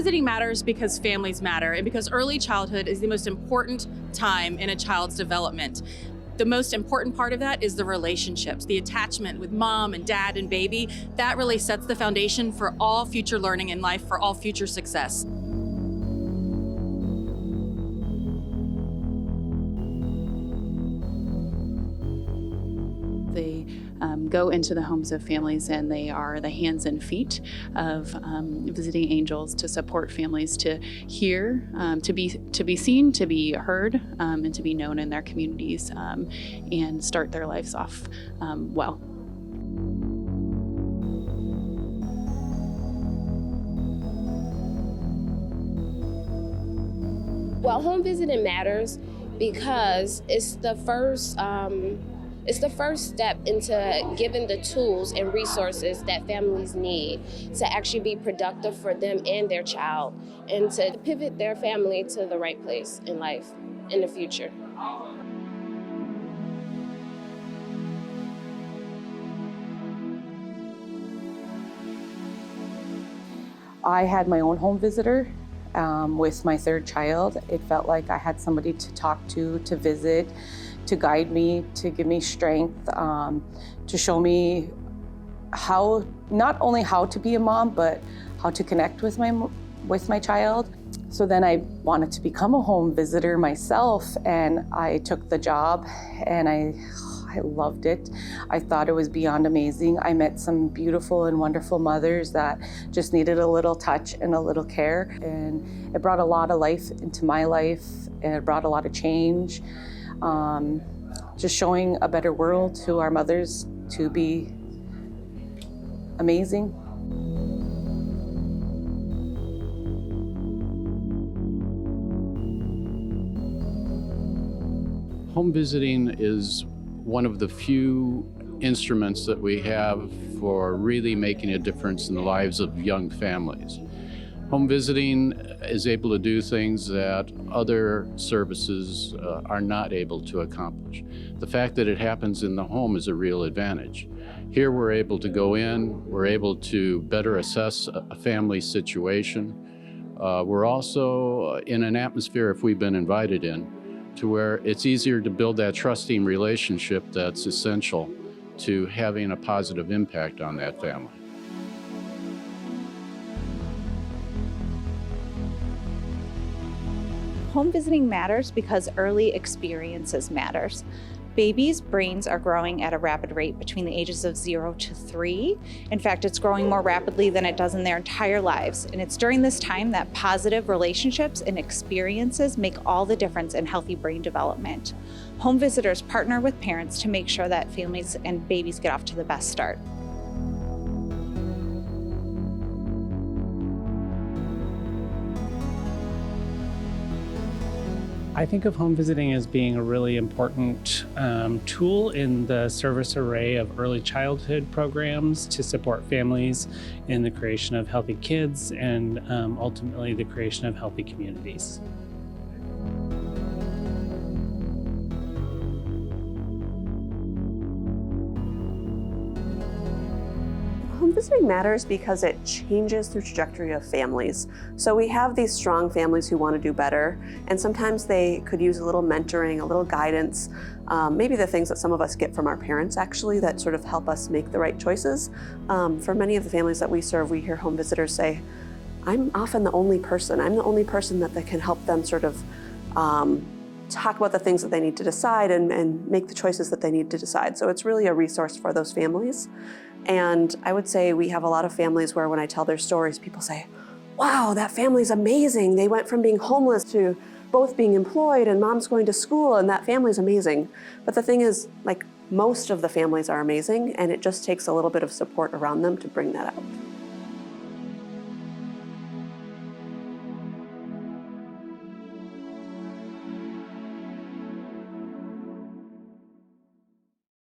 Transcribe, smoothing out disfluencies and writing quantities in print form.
visiting matters because families matter and because early childhood is the most important time in a child's development. The most important part of that is the relationships, the attachment with mom and dad and baby. That really sets the foundation for all future learning in life, for all future success. They go into the homes of families, and they are the hands and feet of visiting angels to support families to hear, to be seen, to be heard, and to be known in their communities, and start their lives off well. Well, home visiting matters because it's the first step into giving the tools and resources that families need to actually be productive for them and their child, and to pivot their family to the right place in life in the future. I had my own home visitor with my third child. It felt like I had somebody to talk to visit, to guide me, to give me strength, to show me how, not only how to be a mom, but how to connect with my child. So then I wanted to become a home visitor myself, and I took the job, and I loved it. I thought it was beyond amazing. I met some beautiful and wonderful mothers that just needed a little touch and a little care, and it brought a lot of life into my life, and it brought a lot of change. Just showing a better world to our mothers to be amazing. Home visiting is one of the few instruments that we have for really making a difference in the lives of young families. Home visiting is able to do things that other services are not able to accomplish. The fact that it happens in the home is a real advantage. Here we're able to go in, we're able to better assess a family's situation. We're also in an atmosphere, if we've been invited in, to where it's easier to build that trusting relationship that's essential to having a positive impact on that family. Home visiting matters because early experiences matters. Babies' brains are growing at a rapid rate between the ages of 0 to 3. In fact, it's growing more rapidly than it does in their entire lives. And it's during this time that positive relationships and experiences make all the difference in healthy brain development. Home visitors partner with parents to make sure that families and babies get off to the best start. I think of home visiting as being a really important tool in the service array of early childhood programs to support families in the creation of healthy kids and ultimately the creation of healthy communities. Home visiting matters because it changes the trajectory of families. So we have these strong families who want to do better, and sometimes they could use a little mentoring, a little guidance, maybe the things that some of us get from our parents actually that sort of help us make the right choices. For many of the families that we serve, we hear home visitors say, I'm often the only person. I'm the only person that can help them sort of talk about the things that they need to decide and make the choices that they need to decide. So it's really a resource for those families. And I would say we have a lot of families where when I tell their stories, people say, wow, that family's amazing. They went from being homeless to both being employed and mom's going to school, and that family's amazing. But the thing is, like, most of the families are amazing, and it just takes a little bit of support around them to bring that out.